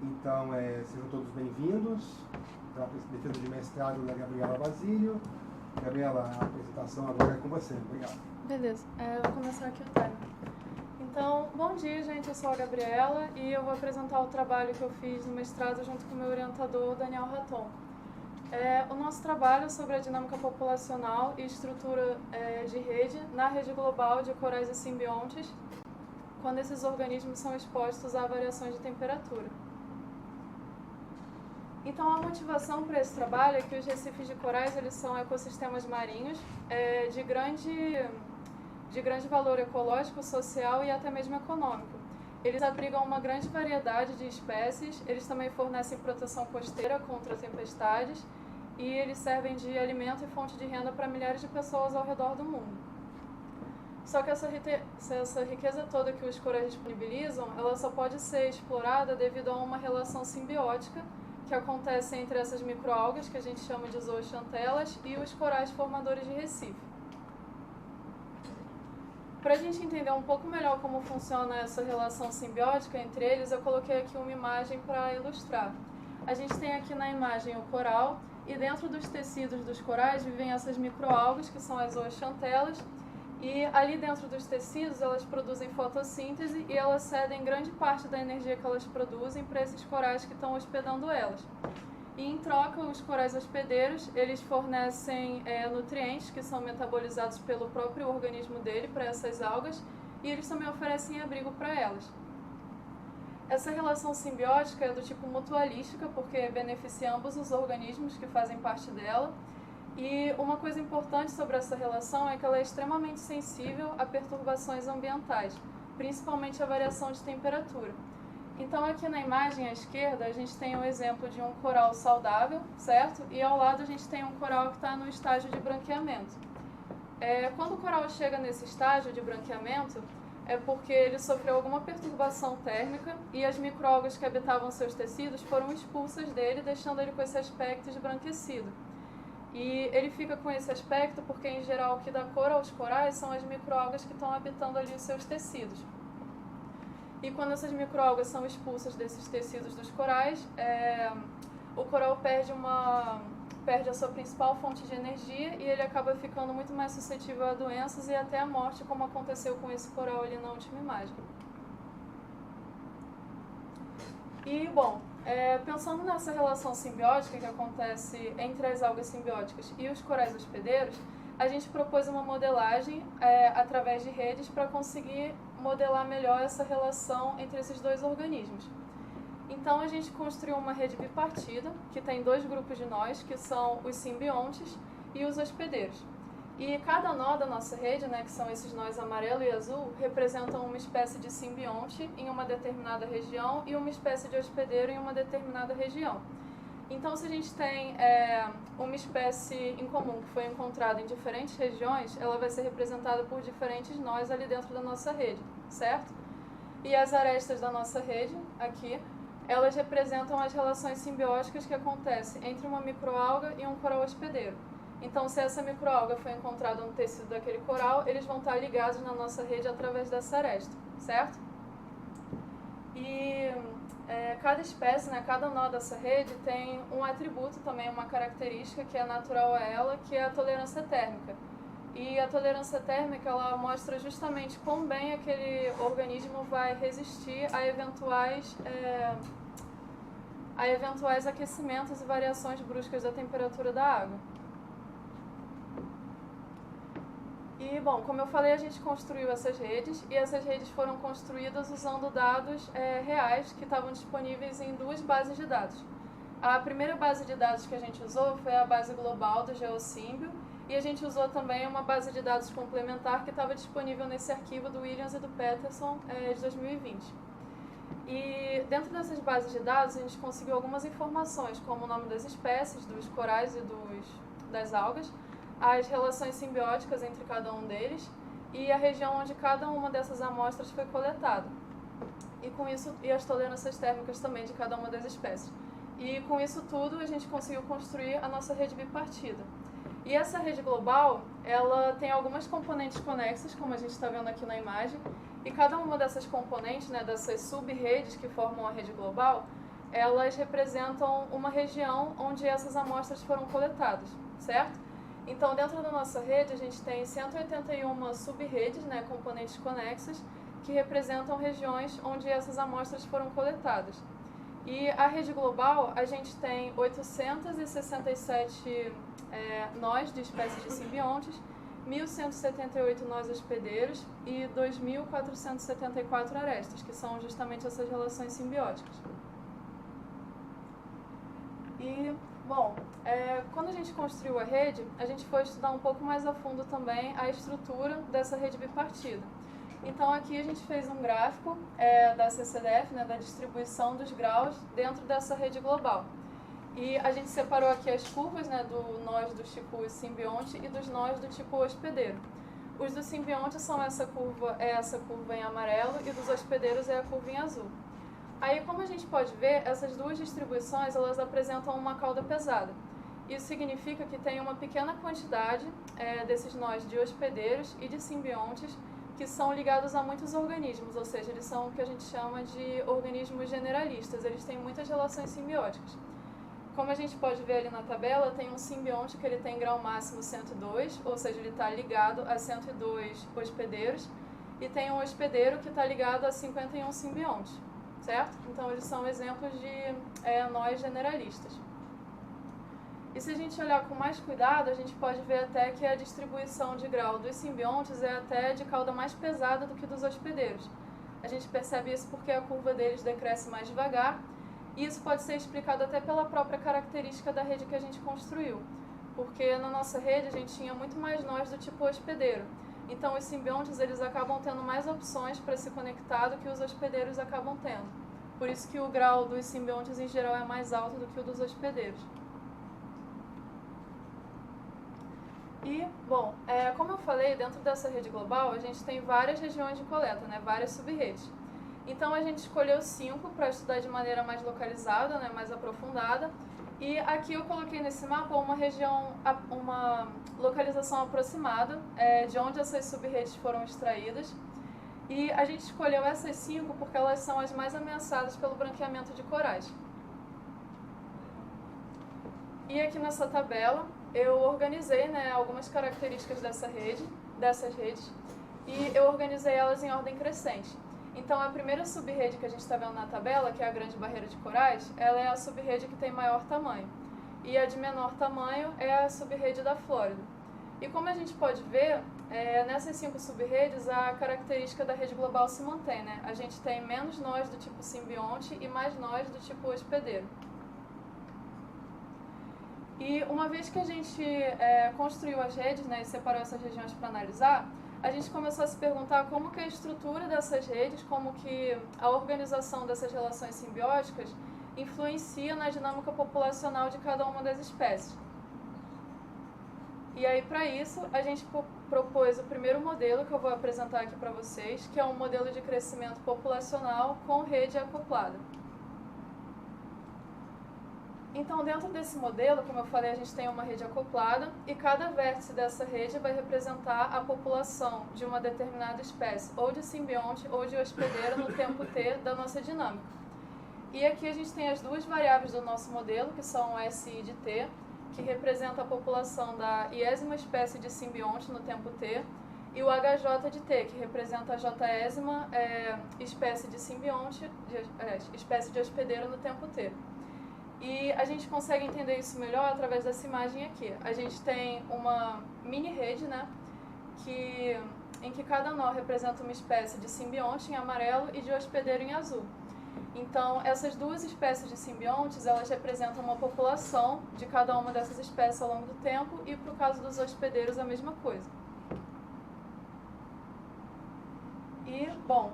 Então, sejam todos bem-vindos para a defesa de mestrado da Gabriela Basílio. Gabriela, a apresentação agora é com você. Obrigado. Beleza, eu vou começar aqui o timer. Então, bom dia, gente. Eu sou a Gabriela e eu vou apresentar o trabalho que eu fiz no mestrado junto com o meu orientador, Daniel Raton. O nosso trabalho é sobre a dinâmica populacional e estrutura de rede na rede global de corais e simbiontes, quando esses organismos são expostos a variações de temperatura. Então, a motivação para esse trabalho é que os recifes de corais eles são ecossistemas marinhos de grande valor ecológico, social e até mesmo econômico. Eles abrigam uma grande variedade de espécies, eles também fornecem proteção costeira contra tempestades e eles servem de alimento e fonte de renda para milhares de pessoas ao redor do mundo. Só que essa riqueza toda que os corais disponibilizam, ela só pode ser explorada devido a uma relação simbiótica que acontece entre essas microalgas, que a gente chama de zooxantelas, e os corais formadores de recife. Para a gente entender um pouco melhor como funciona essa relação simbiótica entre eles, eu coloquei aqui uma imagem para ilustrar. A gente tem aqui na imagem o coral, e dentro dos tecidos dos corais vivem essas microalgas, que são as zooxantelas, e ali dentro dos tecidos elas produzem fotossíntese e elas cedem grande parte da energia que elas produzem para esses corais que estão hospedando elas. E em troca, os corais hospedeiros, eles fornecem nutrientes que são metabolizados pelo próprio organismo dele para essas algas e eles também oferecem abrigo para elas. Essa relação simbiótica é do tipo mutualística, porque beneficia ambos os organismos que fazem parte dela. E uma coisa importante sobre essa relação é que ela é extremamente sensível a perturbações ambientais, principalmente a variação de temperatura. Então aqui na imagem à esquerda a gente tem um exemplo de um coral saudável, certo? E ao lado a gente tem um coral que está no estágio de branqueamento. Quando o coral chega nesse estágio de branqueamento, é porque ele sofreu alguma perturbação térmica e as microalgas que habitavam seus tecidos foram expulsas dele, deixando ele com esse aspecto esbranquecido. E ele fica com esse aspecto porque, em geral, o que dá cor aos corais são as microalgas que estão habitando ali os seus tecidos. E quando essas microalgas são expulsas desses tecidos dos corais, o coral perde a sua principal fonte de energia e ele acaba ficando muito mais suscetível a doenças e até a morte, como aconteceu com esse coral ali na última imagem. E, bom, pensando nessa relação simbiótica que acontece entre as algas simbióticas e os corais hospedeiros, a gente propôs uma modelagem através de redes para conseguir modelar melhor essa relação entre esses dois organismos. Então a gente construiu uma rede bipartida, que tem dois grupos de nós, que são os simbiontes e os hospedeiros. E cada nó da nossa rede, que são esses nós amarelo e azul, representam uma espécie de simbionte em uma determinada região e uma espécie de hospedeiro em uma determinada região. Então, se a gente tem uma espécie em comum que foi encontrada em diferentes regiões, ela vai ser representada por diferentes nós ali dentro da nossa rede, certo? E as arestas da nossa rede, aqui, elas representam as relações simbióticas que acontecem entre uma microalga e um coral hospedeiro. Então, se essa microalga foi encontrada no tecido daquele coral, eles vão estar ligados na nossa rede através dessa aresta, certo? E cada espécie, cada nó dessa rede tem um atributo também, uma característica que é natural a ela, que é a tolerância térmica. E a tolerância térmica, ela mostra justamente quão bem aquele organismo vai resistir a eventuais aquecimentos e variações bruscas da temperatura da água. E, bom, como eu falei, a gente construiu essas redes e essas redes foram construídas usando dados reais que estavam disponíveis em duas bases de dados. A primeira base de dados que a gente usou foi a base global do Geosymbio e a gente usou também uma base de dados complementar que estava disponível nesse arquivo do Williams e do Peterson de 2020. E dentro dessas bases de dados a gente conseguiu algumas informações, como o nome das espécies, dos corais e das algas, as relações simbióticas entre cada um deles e a região onde cada uma dessas amostras foi coletada. E as tolerâncias térmicas também de cada uma das espécies. E com isso tudo a gente conseguiu construir a nossa rede bipartida. E essa rede global, ela tem algumas componentes conexas, como a gente está vendo aqui na imagem, e cada uma dessas componentes, dessas sub-redes que formam a rede global, elas representam uma região onde essas amostras foram coletadas, certo? Então, dentro da nossa rede, a gente tem 181 sub-redes, né, componentes conexas, que representam regiões onde essas amostras foram coletadas. E a rede global, a gente tem 867 nós de espécies de simbiontes, 1.178 nós hospedeiros e 2.474 arestas, que são justamente essas relações simbióticas. E, bom, quando a gente construiu a rede, a gente foi estudar um pouco mais a fundo também a estrutura dessa rede bipartida. Então, aqui a gente fez um gráfico da CCDF, né, da distribuição dos graus dentro dessa rede global. E a gente separou aqui as curvas, né, do nós do tipo simbionte e dos nós do tipo hospedeiro. Os do simbionte são essa curva em amarelo e dos hospedeiros é a curva em azul. Aí, como a gente pode ver, essas duas distribuições elas apresentam uma cauda pesada. Isso significa que tem uma pequena quantidade desses nós de hospedeiros e de simbiontes que são ligados a muitos organismos, ou seja, eles são o que a gente chama de organismos generalistas, eles têm muitas relações simbióticas. Como a gente pode ver ali na tabela, tem um simbionte que ele tem grau máximo 102, ou seja, ele está ligado a 102 hospedeiros, e tem um hospedeiro que está ligado a 51 simbiontes, certo? Então, eles são exemplos de nós generalistas. E se a gente olhar com mais cuidado, a gente pode ver até que a distribuição de grau dos simbiontes é até de cauda mais pesada do que dos hospedeiros. A gente percebe isso porque a curva deles decresce mais devagar, e isso pode ser explicado até pela própria característica da rede que a gente construiu. Porque na nossa rede a gente tinha muito mais nós do tipo hospedeiro. Então os simbiontes eles acabam tendo mais opções para se conectar do que os hospedeiros acabam tendo. Por isso que o grau dos simbiontes em geral é mais alto do que o dos hospedeiros. E, bom, como eu falei, dentro dessa rede global, a gente tem várias regiões de coleta, né, várias sub-redes. Então, a gente escolheu 5 para estudar de maneira mais localizada, né, mais aprofundada. E aqui eu coloquei nesse mapa uma região, uma localização aproximada de onde essas sub-redes foram extraídas. E a gente escolheu essas 5 porque elas são as mais ameaçadas pelo branqueamento de corais. E aqui nessa tabela, eu organizei, né, algumas características dessas redes, e eu organizei elas em ordem crescente. Então, a primeira sub-rede que a gente está vendo na tabela, que é a Grande Barreira de Corais, ela é a sub-rede que tem maior tamanho. E a de menor tamanho é a sub-rede da Flórida. E como a gente pode ver, nessas 5 sub-redes, a característica da rede global se mantém, né? A gente tem menos nós do tipo simbionte e mais nós do tipo hospedeiro. E uma vez que a gente construiu as redes, né, e separou essas regiões para analisar, a gente começou a se perguntar como que a estrutura dessas redes, como que a organização dessas relações simbióticas influencia na dinâmica populacional de cada uma das espécies. E aí, para isso, a gente propôs o primeiro modelo que eu vou apresentar aqui para vocês, que é um modelo de crescimento populacional com rede acoplada. Então, dentro desse modelo, como eu falei, a gente tem uma rede acoplada e cada vértice dessa rede vai representar a população de uma determinada espécie, ou de simbionte ou de hospedeiro no tempo t da nossa dinâmica. E aqui a gente tem as duas variáveis do nosso modelo, que são o SI de t, que representa a população da iésima espécie de simbionte no tempo t, e o HJ de t, que representa a jésima espécie de simbionte, espécie de hospedeiro no tempo t. E a gente consegue entender isso melhor através dessa imagem aqui. A gente tem uma mini rede, né, em que cada nó representa uma espécie de simbionte em amarelo e de hospedeiro em azul. Então, essas duas espécies de simbiontes, elas representam uma população de cada uma dessas espécies ao longo do tempo e, para o caso dos hospedeiros, a mesma coisa. E, bom,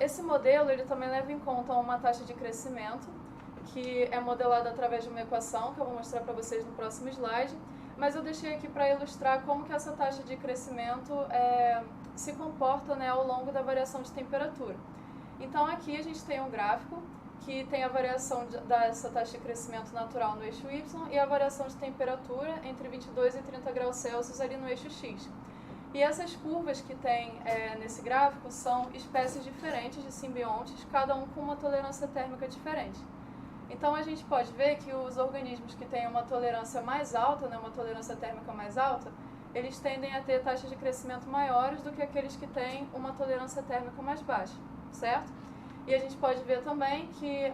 esse modelo ele também leva em conta uma taxa de crescimento, que é modelada através de uma equação, que eu vou mostrar para vocês no próximo slide, mas eu deixei aqui para ilustrar como que essa taxa de crescimento se comporta, né, ao longo da variação de temperatura. Então aqui a gente tem um gráfico que tem a variação dessa taxa de crescimento natural no eixo Y e a variação de temperatura entre 22 e 30 graus Celsius ali no eixo X. E essas curvas que tem nesse gráfico são espécies diferentes de simbiontes, cada um com uma tolerância térmica diferente. Então a gente pode ver que os organismos que têm uma tolerância mais alta, né, uma tolerância térmica mais alta, eles tendem a ter taxas de crescimento maiores do que aqueles que têm uma tolerância térmica mais baixa, certo? E a gente pode ver também que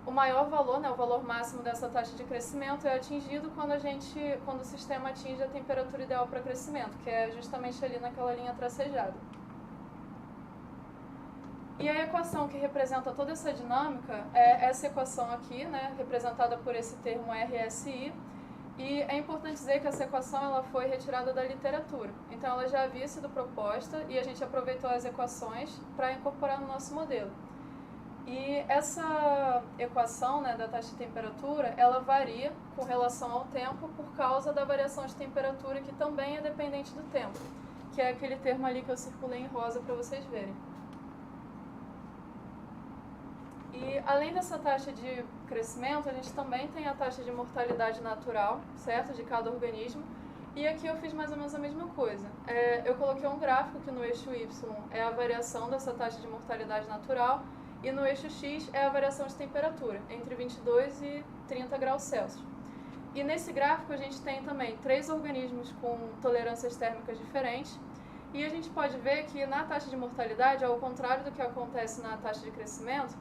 o maior valor, né, o valor máximo dessa taxa de crescimento é atingido quando o sistema atinge a temperatura ideal para crescimento, que é justamente ali naquela linha tracejada. E a equação que representa toda essa dinâmica é essa equação aqui, né, representada por esse termo RSI. E é importante dizer que essa equação ela foi retirada da literatura. Então ela já havia sido proposta e a gente aproveitou as equações para incorporar no nosso modelo. E essa equação, né, da taxa de temperatura, ela varia com relação ao tempo por causa da variação de temperatura, que também é dependente do tempo, que é aquele termo ali que eu circulei em rosa para vocês verem. E além dessa taxa de crescimento, a gente também tem a taxa de mortalidade natural, certo? De cada organismo. E aqui eu fiz mais ou menos a mesma coisa. Eu coloquei um gráfico que no eixo Y é a variação dessa taxa de mortalidade natural e no eixo X é a variação de temperatura, entre 22 e 30 graus Celsius. E nesse gráfico a gente tem também 3 organismos com tolerâncias térmicas diferentes. E a gente pode ver que na taxa de mortalidade, ao contrário do que acontece na taxa de crescimento,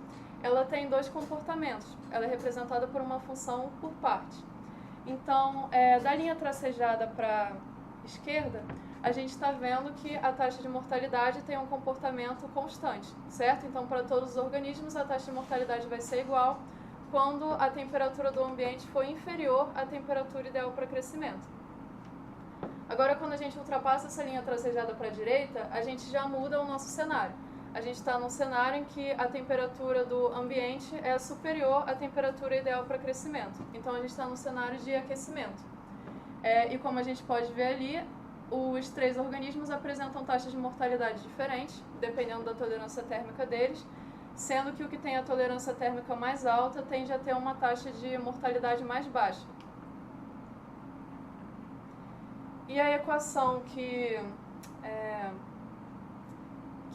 ela tem 2 comportamentos. Ela é representada por uma função por parte. Então, da linha tracejada para a esquerda, a gente está vendo que a taxa de mortalidade tem um comportamento constante, certo? Então, para todos os organismos, a taxa de mortalidade vai ser igual quando a temperatura do ambiente for inferior à temperatura ideal para crescimento. Agora, quando a gente ultrapassa essa linha tracejada para a direita, a gente já muda o nosso cenário. A gente está num cenário em que a temperatura do ambiente é superior à temperatura ideal para crescimento. Então, a gente está num cenário de aquecimento. E como a gente pode ver ali, os 3 organismos apresentam taxas de mortalidade diferentes, dependendo da tolerância térmica deles, sendo que o que tem a tolerância térmica mais alta tende a ter uma taxa de mortalidade mais baixa. E a equação que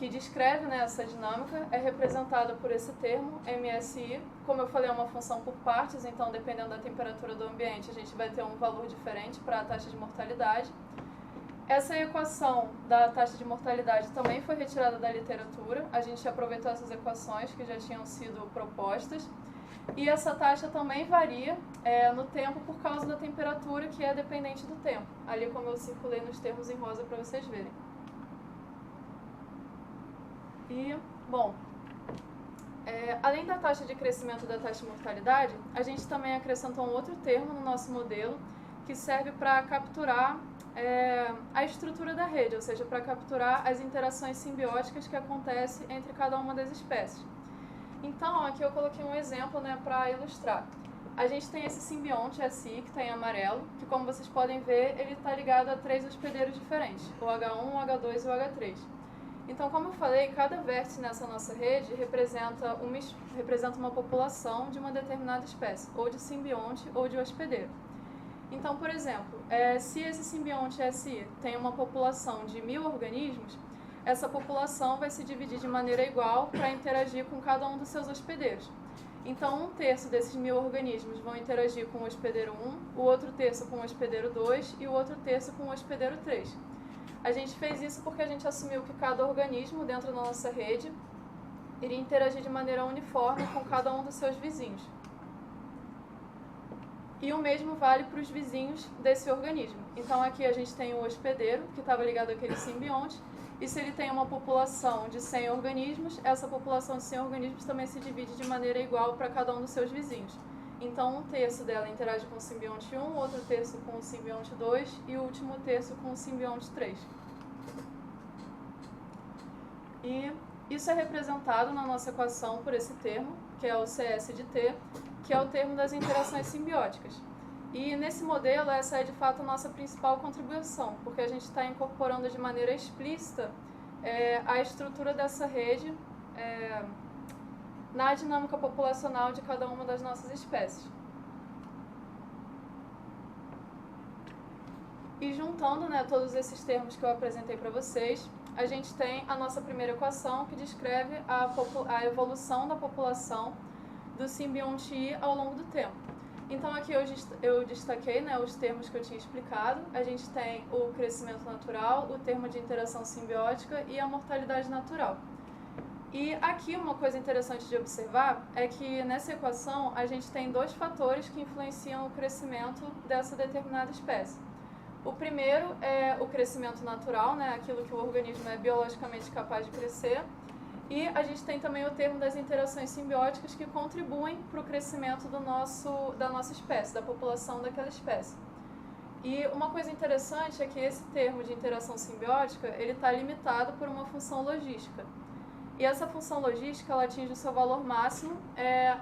descreve, né, essa dinâmica é representada por esse termo, MSI. Como eu falei, é uma função por partes, então dependendo da temperatura do ambiente, a gente vai ter um valor diferente para a taxa de mortalidade. Essa equação da taxa de mortalidade também foi retirada da literatura, a gente aproveitou essas equações que já tinham sido propostas. E essa taxa também varia no tempo por causa da temperatura, que é dependente do tempo. Ali como eu circulei nos termos em rosa para vocês verem. E, bom, além da taxa de crescimento e da taxa de mortalidade, a gente também acrescentou um outro termo no nosso modelo que serve para capturar a estrutura da rede, ou seja, para capturar as interações simbióticas que acontecem entre cada uma das espécies. Então, aqui eu coloquei um exemplo, né, para ilustrar. A gente tem esse simbionte SI, que está em amarelo, que como vocês podem ver, ele está ligado a 3 hospedeiros diferentes, o H1, o H2 e o H3. Então, como eu falei, cada vértice nessa nossa rede representa uma população de uma determinada espécie, ou de simbionte ou de hospedeiro. Então, por exemplo, se esse simbionte SI tem uma população de 1000 organismos, essa população vai se dividir de maneira igual para interagir com cada um dos seus hospedeiros. Então, 1/3 desses 1000 organismos vão interagir com o hospedeiro 1, o outro terço com o hospedeiro 2 e o outro terço com o hospedeiro 3. A gente fez isso porque a gente assumiu que cada organismo dentro da nossa rede iria interagir de maneira uniforme com cada um dos seus vizinhos. E o mesmo vale para os vizinhos desse organismo. Então aqui a gente tem o hospedeiro, que estava ligado àquele simbionte, e se ele tem uma população de 100 organismos, essa população de 100 organismos também se divide de maneira igual para cada um dos seus vizinhos. Então, 1/3 dela interage com o simbionte 1, outro terço com o simbionte 2 e o último terço com o simbionte 3. E isso é representado na nossa equação por esse termo, que é o CS de T, que é o termo das interações simbióticas. E nesse modelo, essa é de fato a nossa principal contribuição, porque a gente está incorporando de maneira explícita a estrutura dessa rede na dinâmica populacional de cada uma das nossas espécies. E juntando, né, todos esses termos que eu apresentei para vocês, a gente tem a nossa primeira equação que descreve a evolução da população do simbionte ir ao longo do tempo. Então aqui eu destaquei, né, os termos que eu tinha explicado. A gente tem o crescimento natural, o termo de interação simbiótica e a mortalidade natural. E aqui uma coisa interessante de observar é que nessa equação a gente tem dois fatores que influenciam o crescimento dessa determinada espécie. O primeiro é o crescimento natural, né, aquilo que o organismo é biologicamente capaz de crescer. E a gente tem também o termo das interações simbióticas que contribuem para o crescimento da nossa espécie, da população daquela espécie. E uma coisa interessante é que esse termo de interação simbiótica ele está limitado por uma função logística. E essa função logística ela atinge o seu valor máximo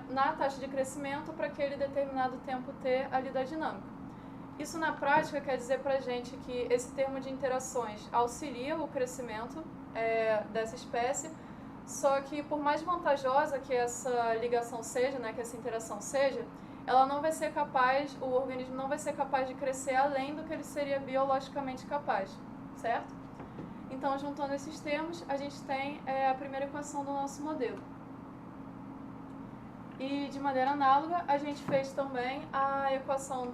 na taxa de crescimento para aquele determinado tempo t ali da dinâmica. Isso na prática quer dizer para a gente que esse termo de interações auxilia o crescimento dessa espécie, só que por mais vantajosa que essa ligação seja, né, que essa interação seja, ela não vai ser capaz, o organismo não vai ser capaz de crescer além do que ele seria biologicamente capaz, certo? Então, juntando esses termos, a gente tem a primeira equação do nosso modelo. E, de maneira análoga, a gente fez também a equação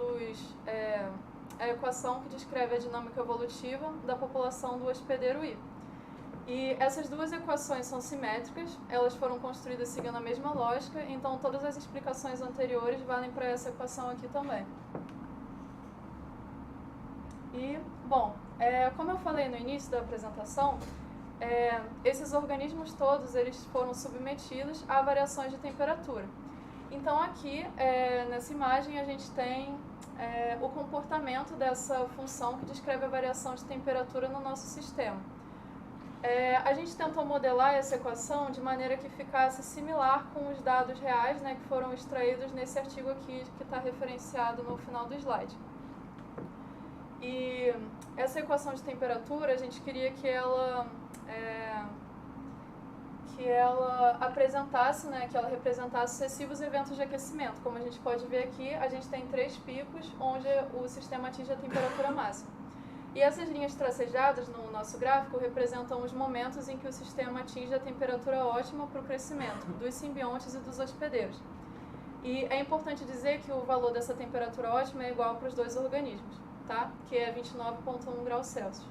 a equação que descreve a dinâmica evolutiva da população do hospedeiro I. E essas duas equações são simétricas, elas foram construídas seguindo a mesma lógica, então todas as explicações anteriores valem para essa equação aqui também. E, bom, como eu falei no início da apresentação, esses organismos todos eles foram submetidos a variações de temperatura. Então aqui, nessa imagem, a gente tem o comportamento dessa função que descreve a variação de temperatura no nosso sistema. A gente tentou modelar essa equação de maneira que ficasse similar com os dados reais, né, que foram extraídos nesse artigo aqui que está referenciado no final do slide. E essa equação de temperatura, a gente queria que ela apresentasse, né, que ela representasse sucessivos eventos de aquecimento. Como a gente pode ver aqui, a gente tem 3 picos onde o sistema atinge a temperatura máxima. E essas linhas tracejadas no nosso gráfico representam os momentos em que o sistema atinge a temperatura ótima para o crescimento dos simbiontes e dos hospedeiros. E é importante dizer que o valor dessa temperatura ótima é igual para os dois organismos, tá? Que é 29,1 graus Celsius.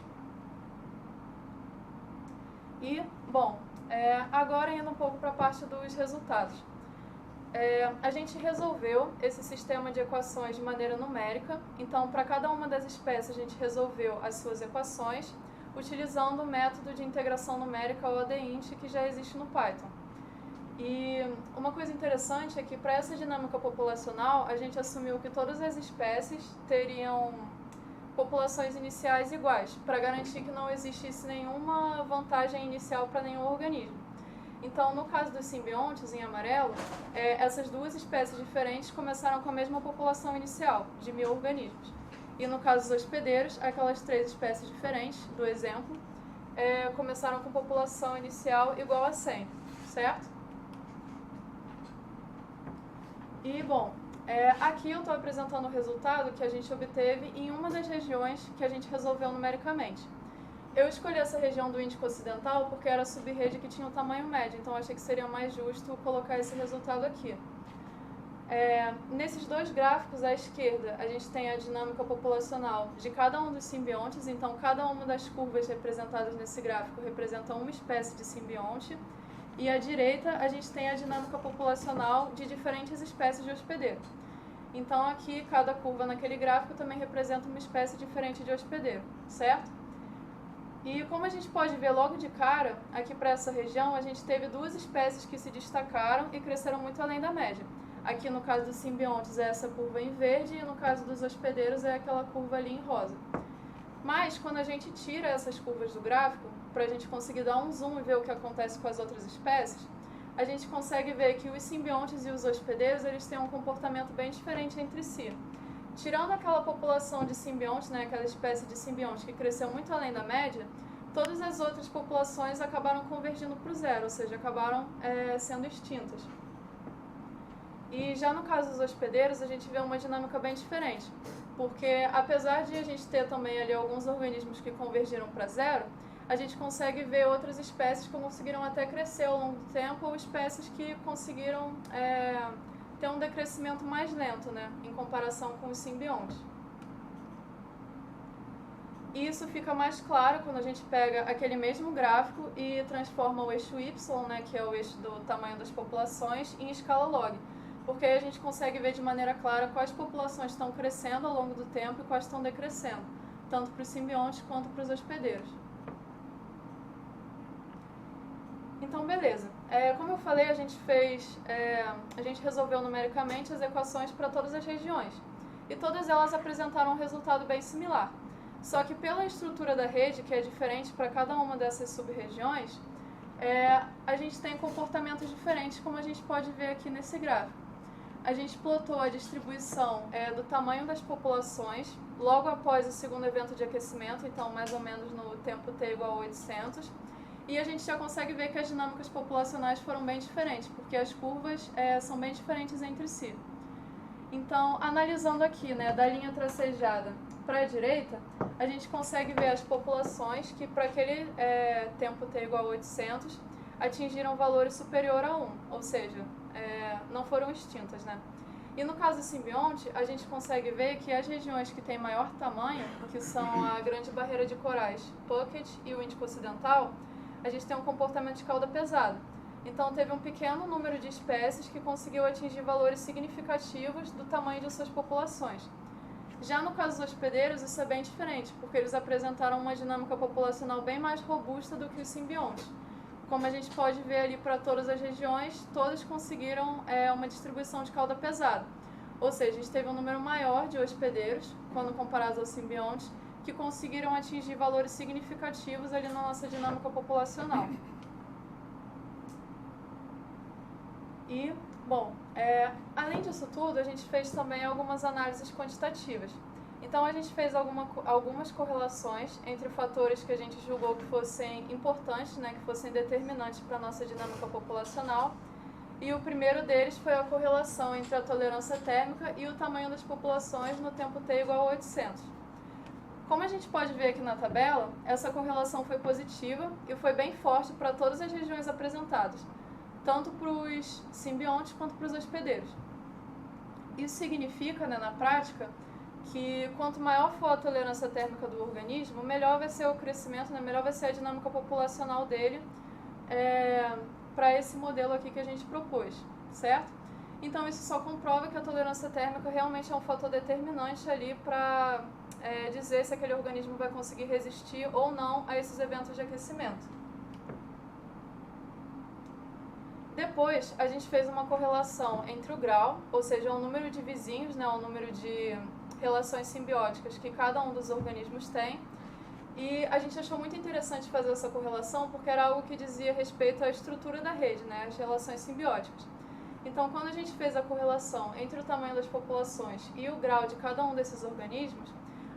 E, bom, agora indo um pouco para a parte dos resultados. A gente resolveu esse sistema de equações de maneira numérica, então para cada uma das espécies a gente resolveu as suas equações utilizando o método de integração numérica ODEINT que já existe no Python. E uma coisa interessante é que para essa dinâmica populacional a gente assumiu que todas as espécies teriam populações iniciais iguais, para garantir que não existisse nenhuma vantagem inicial para nenhum organismo. Então, no caso dos simbiontes, em amarelo, essas duas espécies diferentes começaram com a mesma população inicial, de 1000 organismos. E no caso dos hospedeiros, aquelas 3 espécies diferentes, do exemplo, começaram com população inicial igual a 100, certo? E, bom, aqui eu estou apresentando o resultado que a gente obteve em uma das regiões que a gente resolveu numericamente. Eu escolhi essa região do Índico Ocidental porque era a sub-rede que tinha o tamanho médio, então achei que seria mais justo colocar esse resultado aqui. Nesses dois gráficos, à esquerda, a gente tem a dinâmica populacional de cada um dos simbiontes, então cada uma das curvas representadas nesse gráfico representa uma espécie de simbionte, e à direita a gente tem a dinâmica populacional de diferentes espécies de hospedeiro. Então aqui, cada curva naquele gráfico também representa uma espécie diferente de hospedeiro, certo? E como a gente pode ver logo de cara, aqui para essa região, a gente teve 2 espécies que se destacaram e cresceram muito além da média. Aqui no caso dos simbiontes é essa curva em verde e no caso dos hospedeiros é aquela curva ali em rosa. Mas quando a gente tira essas curvas do gráfico, para a gente conseguir dar um zoom e ver o que acontece com as outras espécies, a gente consegue ver que os simbiontes e os hospedeiros eles têm um comportamento bem diferente entre si. Tirando aquela população de simbiontes, né, aquela espécie de simbionte que cresceu muito além da média, todas as outras populações acabaram convergindo para o zero, ou seja, acabaram sendo extintas. E já no caso dos hospedeiros, a gente vê uma dinâmica bem diferente, porque apesar de a gente ter também ali alguns organismos que convergiram para zero, a gente consegue ver outras espécies que conseguiram até crescer ao longo do tempo ou espécies que conseguiram ter um decrescimento mais lento, né, em comparação com os simbiontes. E isso fica mais claro quando a gente pega aquele mesmo gráfico e transforma o eixo Y, né, que é o eixo do tamanho das populações, em escala log. Porque aí a gente consegue ver de maneira clara quais populações estão crescendo ao longo do tempo e quais estão decrescendo, tanto para os simbiontes quanto para os hospedeiros. Então, beleza. Como eu falei, a gente resolveu numericamente as equações para todas as regiões. E todas elas apresentaram um resultado bem similar. Só que pela estrutura da rede, que é diferente para cada uma dessas sub-regiões, a gente tem comportamentos diferentes, como a gente pode ver aqui nesse gráfico. A gente plotou a distribuição do tamanho das populações logo após o segundo evento de aquecimento, então mais ou menos no tempo t igual a 800, e a gente já consegue ver que as dinâmicas populacionais foram bem diferentes, porque as curvas são bem diferentes entre si. Então, analisando aqui, né, da linha tracejada para a direita, a gente consegue ver as populações que para aquele tempo t igual a 800 atingiram valores superior a 1, ou seja, não foram extintas, né? E no caso do simbionte, a gente consegue ver que as regiões que têm maior tamanho, que são a Grande Barreira de Corais, Puckett e o Índico Ocidental, a gente tem um comportamento de cauda pesada. Então teve um pequeno número de espécies que conseguiu atingir valores significativos do tamanho de suas populações. Já no caso dos hospedeiros, isso é bem diferente, porque eles apresentaram uma dinâmica populacional bem mais robusta do que os simbiontes. Como a gente pode ver ali para todas as regiões, todas conseguiram uma distribuição de cauda pesada. Ou seja, a gente teve um número maior de hospedeiros, quando comparados aos simbiontes, que conseguiram atingir valores significativos ali na nossa dinâmica populacional. E, bom, além disso tudo, a gente fez também algumas análises quantitativas. Então, a gente fez algumas correlações entre fatores que a gente julgou que fossem importantes, né, que fossem determinantes para a nossa dinâmica populacional. E o primeiro deles foi a correlação entre a tolerância térmica e o tamanho das populações no tempo t igual a 800. Como a gente pode ver aqui na tabela, essa correlação foi positiva e foi bem forte para todas as regiões apresentadas, tanto para os simbiontes quanto para os hospedeiros. Isso significa, né, na prática, que quanto maior for a tolerância térmica do organismo, melhor vai ser o crescimento, né, melhor vai ser a dinâmica populacional dele para esse modelo aqui que a gente propôs, certo? Então isso só comprova que a tolerância térmica realmente é um fator determinante ali para dizer se aquele organismo vai conseguir resistir ou não a esses eventos de aquecimento. Depois, a gente fez uma correlação entre o grau, ou seja, o número de vizinhos, né, o número de relações simbióticas que cada um dos organismos tem, e a gente achou muito interessante fazer essa correlação porque era algo que dizia respeito à estrutura da rede, né, as relações simbióticas. Então, quando a gente fez a correlação entre o tamanho das populações e o grau de cada um desses organismos,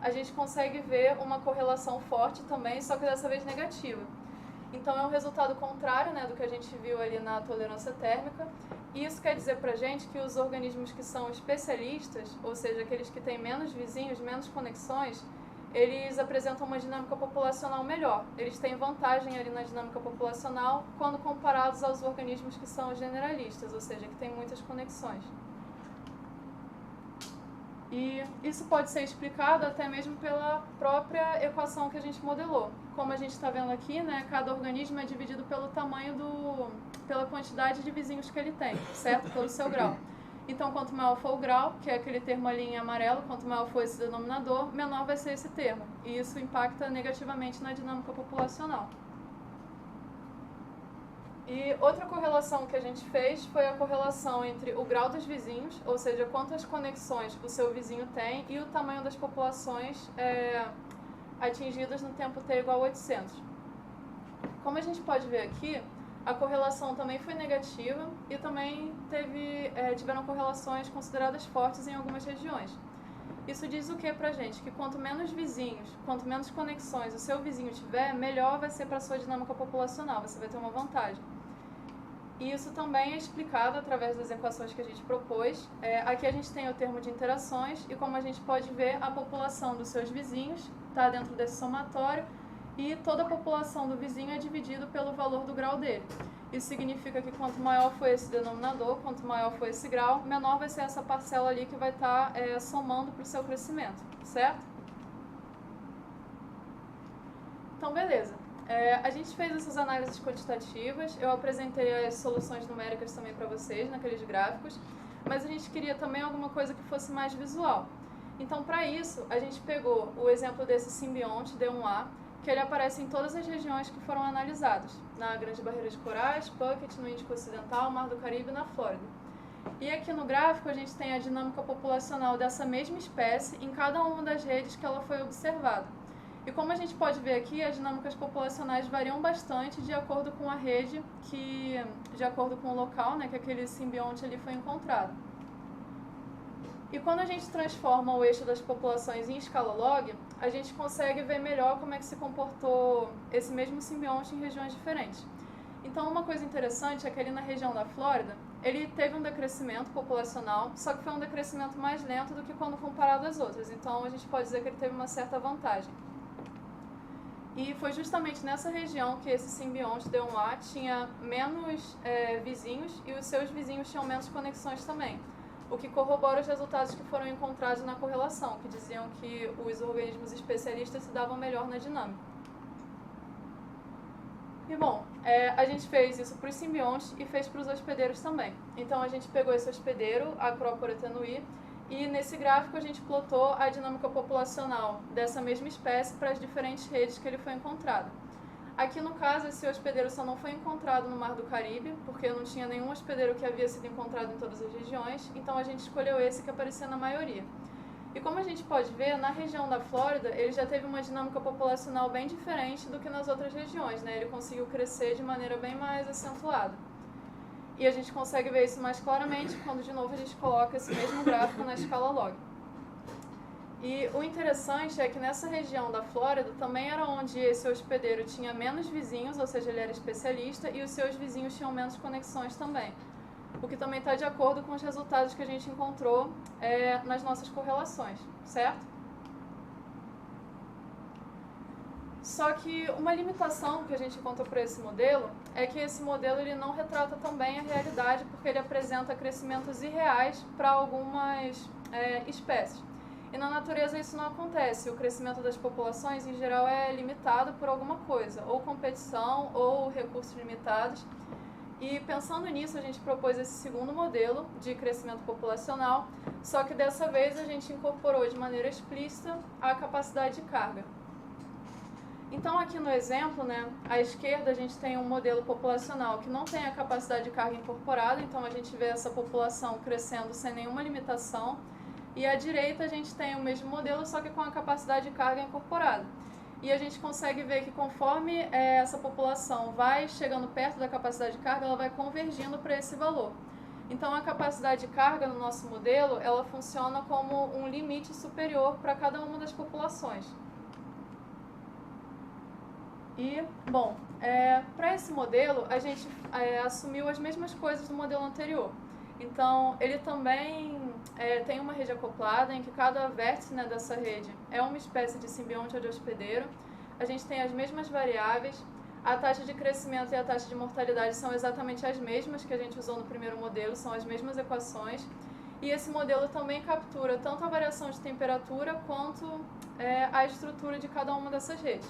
a gente consegue ver uma correlação forte também, só que dessa vez negativa. Então, é um resultado contrário, né, do que a gente viu ali na tolerância térmica. E isso quer dizer pra gente que os organismos que são especialistas, ou seja, aqueles que têm menos vizinhos, menos conexões, eles apresentam uma dinâmica populacional melhor. Eles têm vantagem ali na dinâmica populacional quando comparados aos organismos que são generalistas, ou seja, que têm muitas conexões. E isso pode ser explicado até mesmo pela própria equação que a gente modelou. Como a gente está vendo aqui, né, cada organismo é dividido pelo tamanho pela quantidade de vizinhos que ele tem, certo? Pelo seu grau. Então, quanto maior for o grau, que é aquele termo ali em amarelo, quanto maior for esse denominador, menor vai ser esse termo. E isso impacta negativamente na dinâmica populacional. E outra correlação que a gente fez foi a correlação entre o grau dos vizinhos, ou seja, quantas conexões o seu vizinho tem, e o tamanho das populações atingidas no tempo t igual a 800. Como a gente pode ver aqui, a correlação também foi negativa e também tiveram correlações consideradas fortes em algumas regiões. Isso diz o que pra gente? Que quanto menos vizinhos, quanto menos conexões o seu vizinho tiver, melhor vai ser para a sua dinâmica populacional, você vai ter uma vantagem. E isso também é explicado através das equações que a gente propôs. Aqui a gente tem o termo de interações e, como a gente pode ver, a população dos seus vizinhos está dentro desse somatório e toda a população do vizinho é dividida pelo valor do grau dele. Isso significa que quanto maior for esse denominador, quanto maior for esse grau, menor vai ser essa parcela ali que vai estar somando para o seu crescimento, certo? Então, beleza. A gente fez essas análises quantitativas, eu apresentei as soluções numéricas também para vocês naqueles gráficos, mas a gente queria também alguma coisa que fosse mais visual. Então, para isso, a gente pegou o exemplo desse simbionte D1A, que ele aparece em todas as regiões que foram analisadas, na Grande Barreira de Corais, Puckett, no Índico Ocidental, Mar do Caribe e na Flórida. E aqui no gráfico a gente tem a dinâmica populacional dessa mesma espécie em cada uma das redes que ela foi observada. E como a gente pode ver aqui, as dinâmicas populacionais variam bastante de acordo com a rede, de acordo com o local, né, que aquele simbionte ali foi encontrado. E quando a gente transforma o eixo das populações em escala log, a gente consegue ver melhor como é que se comportou esse mesmo simbionte em regiões diferentes. Então, uma coisa interessante é que ali na região da Flórida, ele teve um decrescimento populacional, só que foi um decrescimento mais lento do que quando comparado às outras. Então, a gente pode dizer que ele teve uma certa vantagem. E foi justamente nessa região que esse simbionte D1A tinha menos vizinhos e os seus vizinhos tinham menos conexões também. O que corrobora os resultados que foram encontrados na correlação, que diziam que os organismos especialistas se davam melhor na dinâmica. E bom, a gente fez isso para os simbiontes e fez para os hospedeiros também. Então a gente pegou esse hospedeiro, a Acroporetanui, e nesse gráfico a gente plotou a dinâmica populacional dessa mesma espécie para as diferentes redes que ele foi encontrado. Aqui no caso, esse hospedeiro só não foi encontrado no Mar do Caribe, porque não tinha nenhum hospedeiro que havia sido encontrado em todas as regiões, então a gente escolheu esse que aparecia na maioria. E como a gente pode ver, na região da Flórida, ele já teve uma dinâmica populacional bem diferente do que nas outras regiões, né? Ele conseguiu crescer de maneira bem mais acentuada. E a gente consegue ver isso mais claramente quando, de novo, a gente coloca esse mesmo gráfico na escala log. E o interessante é que nessa região da Flórida também era onde esse hospedeiro tinha menos vizinhos, ou seja, ele era especialista, e os seus vizinhos tinham menos conexões também. O que também está de acordo com os resultados que a gente encontrou nas nossas correlações, certo? Só que uma limitação que a gente encontrou para esse modelo é que esse modelo ele não retrata tão bem a realidade, porque ele apresenta crescimentos irreais para algumas espécies. E na natureza isso não acontece, o crescimento das populações em geral é limitado por alguma coisa, ou competição ou recursos limitados. E pensando nisso, a gente propôs esse segundo modelo de crescimento populacional, só que dessa vez a gente incorporou de maneira explícita a capacidade de carga. Então aqui no exemplo, né, à esquerda a gente tem um modelo populacional que não tem a capacidade de carga incorporada, então a gente vê essa população crescendo sem nenhuma limitação. E à direita a gente tem o mesmo modelo, só que com a capacidade de carga incorporada. E a gente consegue ver que conforme essa população vai chegando perto da capacidade de carga, ela vai convergindo para esse valor. Então a capacidade de carga no nosso modelo, ela funciona como um limite superior para cada uma das populações. E, bom, para esse modelo, a gente assumiu as mesmas coisas do modelo anterior. Então, ele também tem uma rede acoplada em que cada vértice, né, dessa rede é uma espécie de simbionte ou de hospedeiro. A gente tem as mesmas variáveis, a taxa de crescimento e a taxa de mortalidade são exatamente as mesmas que a gente usou no primeiro modelo, são as mesmas equações. E esse modelo também captura tanto a variação de temperatura quanto a estrutura de cada uma dessas redes.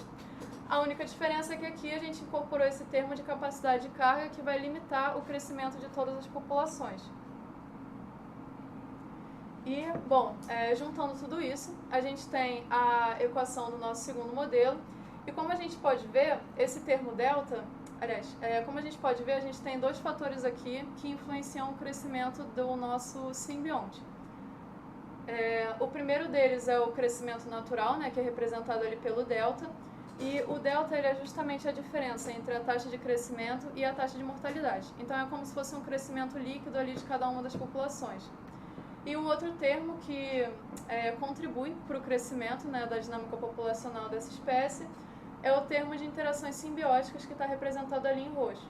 A única diferença é que aqui a gente incorporou esse termo de capacidade de carga que vai limitar o crescimento de todas as populações. E, bom, juntando tudo isso, a gente tem a equação do nosso segundo modelo. E como a gente pode ver, esse termo delta, aliás, como a gente pode ver, a gente tem dois fatores aqui que influenciam o crescimento do nosso simbionte. O primeiro deles é o crescimento natural, né, que é representado ali pelo delta. E o delta ele é justamente a diferença entre a taxa de crescimento e a taxa de mortalidade. Então é como se fosse um crescimento líquido ali de cada uma das populações. E o outro termo que contribui para o crescimento, né, da dinâmica populacional dessa espécie é o termo de interações simbióticas que está representado ali em roxo.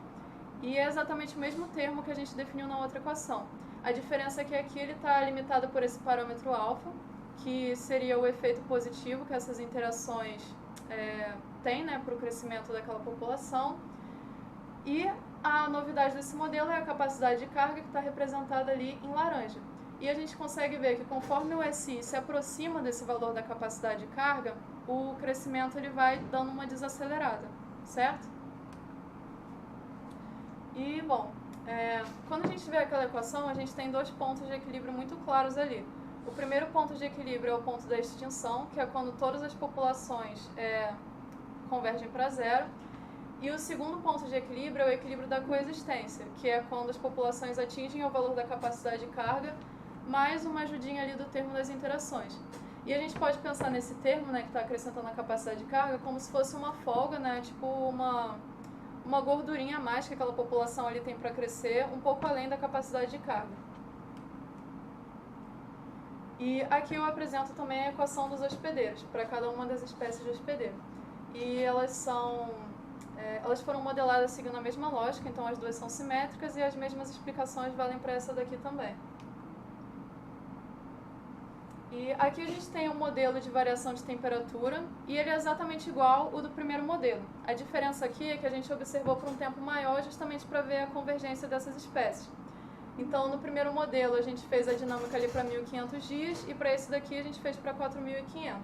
E é exatamente o mesmo termo que a gente definiu na outra equação. A diferença é que aqui ele está limitado por esse parâmetro alfa, que seria o efeito positivo que essas interações tem, né, para o crescimento daquela população. E a novidade desse modelo é a capacidade de carga, que está representada ali em laranja. E a gente consegue ver que conforme o SI se aproxima desse valor da capacidade de carga, o crescimento ele vai dando uma desacelerada, certo? E, bom, quando a gente vê aquela equação, a gente tem dois pontos de equilíbrio muito claros ali. O primeiro ponto de equilíbrio é o ponto da extinção, que é quando todas as populações convergem para zero. E o segundo ponto de equilíbrio é o equilíbrio da coexistência, que é quando as populações atingem o valor da capacidade de carga, mais uma ajudinha ali do termo das interações. E a gente pode pensar nesse termo, né, que está acrescentando a capacidade de carga, como se fosse uma folga, né, tipo uma gordurinha a mais que aquela população ali tem para crescer, um pouco além da capacidade de carga. E aqui eu apresento também a equação dos hospedeiros, para cada uma das espécies de hospedeiro. E elas foram modeladas seguindo a mesma lógica, então as duas são simétricas e as mesmas explicações valem para essa daqui também. E aqui a gente tem um modelo de variação de temperatura e ele é exatamente igual ao do primeiro modelo. A diferença aqui é que a gente observou por um tempo maior justamente para ver a convergência dessas espécies. Então, no primeiro modelo a gente fez a dinâmica ali para 1.500 dias e para esse daqui a gente fez para 4.500.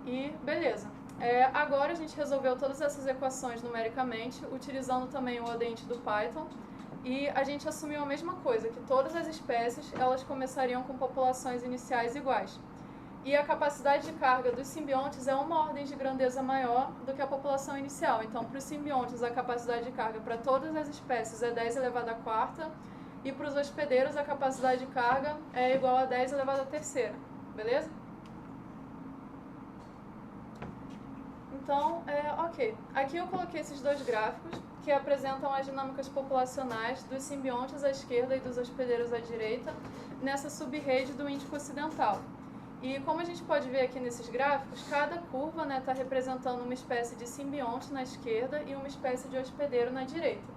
E beleza. Agora a gente resolveu todas essas equações numericamente, utilizando também o ODENT do Python. E a gente assumiu a mesma coisa, que todas as espécies elas começariam com populações iniciais iguais. E a capacidade de carga dos simbiontes é uma ordem de grandeza maior do que a população inicial. Então, para os simbiontes, a capacidade de carga para todas as espécies é 10 elevado à quarta, e para os hospedeiros, a capacidade de carga é igual a 10 elevado à terceira. Beleza? Então, ok. Aqui eu coloquei esses dois gráficos que apresentam as dinâmicas populacionais dos simbiontes à esquerda e dos hospedeiros à direita nessa subrede do Índico Ocidental. E como a gente pode ver aqui nesses gráficos, cada curva está representando uma espécie de simbionte na esquerda e uma espécie de hospedeiro na direita.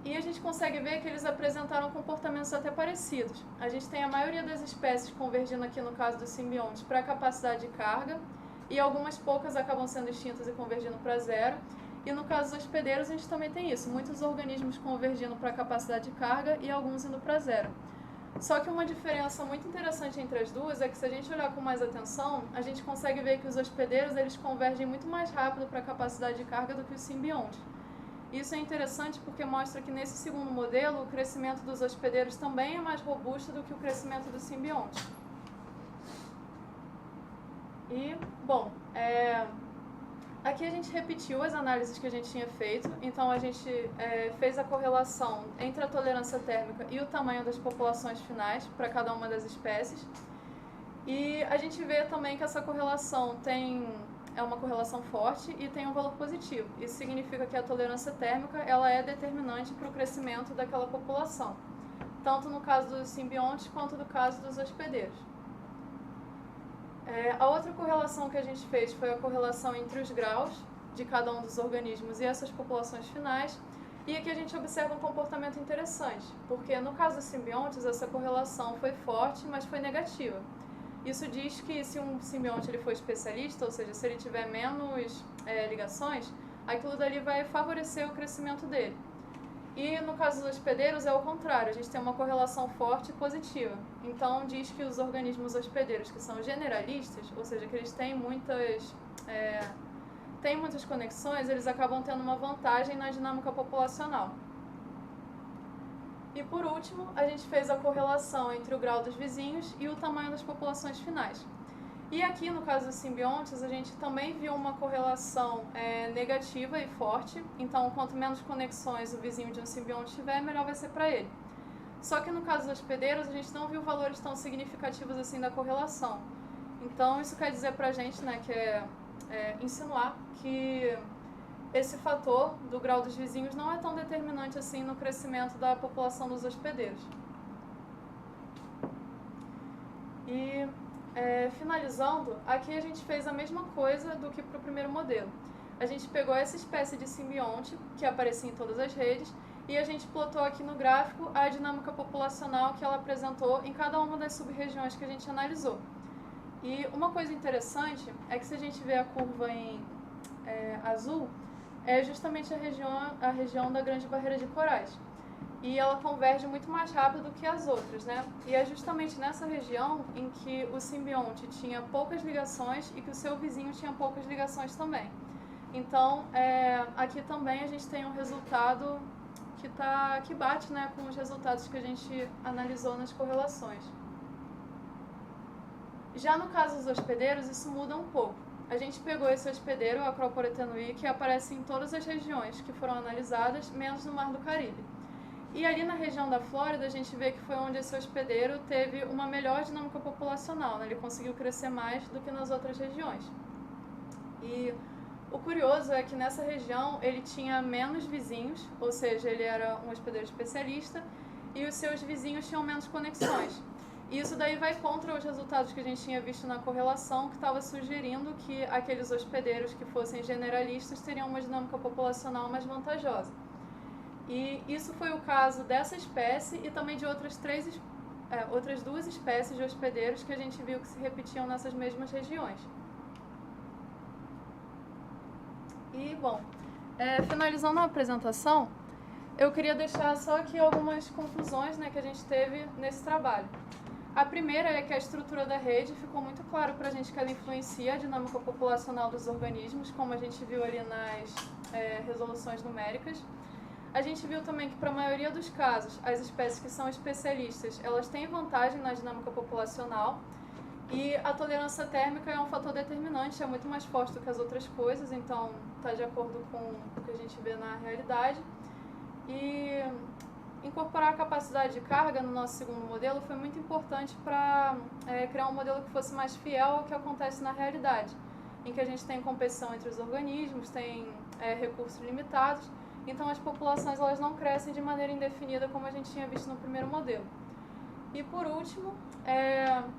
E a gente consegue ver que eles apresentaram comportamentos até parecidos. A gente tem a maioria das espécies convergindo aqui no caso dos simbiontes para a capacidade de carga, e algumas poucas acabam sendo extintas e convergindo para zero. E no caso dos hospedeiros a gente também tem isso, muitos organismos convergindo para a capacidade de carga e alguns indo para zero. Só que uma diferença muito interessante entre as duas é que se a gente olhar com mais atenção, a gente consegue ver que os hospedeiros eles convergem muito mais rápido para a capacidade de carga do que os simbiontes. Isso é interessante porque mostra que nesse segundo modelo o crescimento dos hospedeiros também é mais robusto do que o crescimento dos simbiontes. E, bom, aqui a gente repetiu as análises que a gente tinha feito, então a gente fez a correlação entre a tolerância térmica e o tamanho das populações finais para cada uma das espécies. E a gente vê também que essa correlação é uma correlação forte e tem um valor positivo. Isso significa que a tolerância térmica ela é determinante para o crescimento daquela população, tanto no caso dos simbiontes quanto no caso dos hospedeiros. A outra correlação que a gente fez foi a correlação entre os graus de cada um dos organismos e essas populações finais. E aqui a gente observa um comportamento interessante, porque no caso dos simbiontes essa correlação foi forte, mas foi negativa. Isso diz que se um simbionte ele for especialista, ou seja, se ele tiver menos ligações, aquilo dali vai favorecer o crescimento dele. E no caso dos hospedeiros é o contrário, a gente tem uma correlação forte e positiva. Então diz que os organismos hospedeiros que são generalistas, ou seja, que eles têm muitas conexões, eles acabam tendo uma vantagem na dinâmica populacional. E por último, a gente fez a correlação entre o grau dos vizinhos e o tamanho das populações finais. E aqui, no caso dos simbiontes, a gente também viu uma correlação negativa e forte. Então, quanto menos conexões o vizinho de um simbionte tiver, melhor vai ser para ele. Só que no caso dos hospedeiros, a gente não viu valores tão significativos assim da correlação. Então, isso quer dizer para a gente, que insinuar que esse fator do grau dos vizinhos não é tão determinante assim no crescimento da população dos hospedeiros. E finalizando, aqui a gente fez a mesma coisa do que para o primeiro modelo. A gente pegou essa espécie de simbionte que aparecia em todas as redes e a gente plotou aqui no gráfico a dinâmica populacional que ela apresentou em cada uma das sub-regiões que a gente analisou. E uma coisa interessante é que se a gente vê a curva em azul, é justamente a região da Grande Barreira de Corais. E ela converge muito mais rápido que as outras, né? E é justamente nessa região em que o simbionte tinha poucas ligações e que o seu vizinho tinha poucas ligações também. Então, aqui também a gente tem um resultado que bate, né, com os resultados que a gente analisou nas correlações. Já no caso dos hospedeiros, isso muda um pouco. A gente pegou esse hospedeiro, o Acroporetanui, que aparece em todas as regiões que foram analisadas, menos no Mar do Caribe. E ali na região da Flórida, a gente vê que foi onde esse hospedeiro teve uma melhor dinâmica populacional, né? Ele conseguiu crescer mais do que nas outras regiões. E o curioso é que nessa região ele tinha menos vizinhos, ou seja, ele era um hospedeiro especialista, e os seus vizinhos tinham menos conexões. E isso daí vai contra os resultados que a gente tinha visto na correlação, que estava sugerindo que aqueles hospedeiros que fossem generalistas teriam uma dinâmica populacional mais vantajosa. E isso foi o caso dessa espécie e também de outras duas espécies de hospedeiros que a gente viu que se repetiam nessas mesmas regiões. E, bom, finalizando a apresentação, eu queria deixar só aqui algumas conclusões, né, que a gente teve nesse trabalho. A primeira é que a estrutura da rede ficou muito claro para a gente que ela influencia a dinâmica populacional dos organismos, como a gente viu ali nas resoluções numéricas. A gente viu também que, para a maioria dos casos, as espécies que são especialistas, elas têm vantagem na dinâmica populacional. E a tolerância térmica é um fator determinante, é muito mais forte do que as outras coisas, então está de acordo com o que a gente vê na realidade. E incorporar a capacidade de carga no nosso segundo modelo foi muito importante para criar um modelo que fosse mais fiel ao que acontece na realidade, em que a gente tem competição entre os organismos, tem recursos limitados, então as populações elas não crescem de maneira indefinida como a gente tinha visto no primeiro modelo. E por último,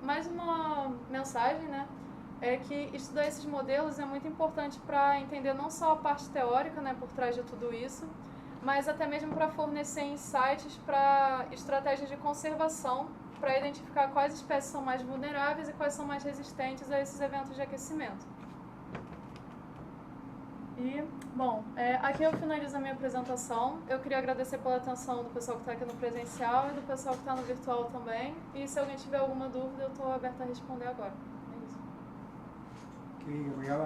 mais uma mensagem, né, é que estudar esses modelos é muito importante para entender não só a parte teórica, né, por trás de tudo isso, mas até mesmo para fornecer insights para estratégias de conservação, para identificar quais espécies são mais vulneráveis e quais são mais resistentes a esses eventos de aquecimento. E, bom, aqui eu finalizo a minha apresentação. Eu queria agradecer pela atenção do pessoal que está aqui no presencial e do pessoal que está no virtual também. E se alguém tiver alguma dúvida, eu estou aberta a responder agora. É isso. Ok, obrigado.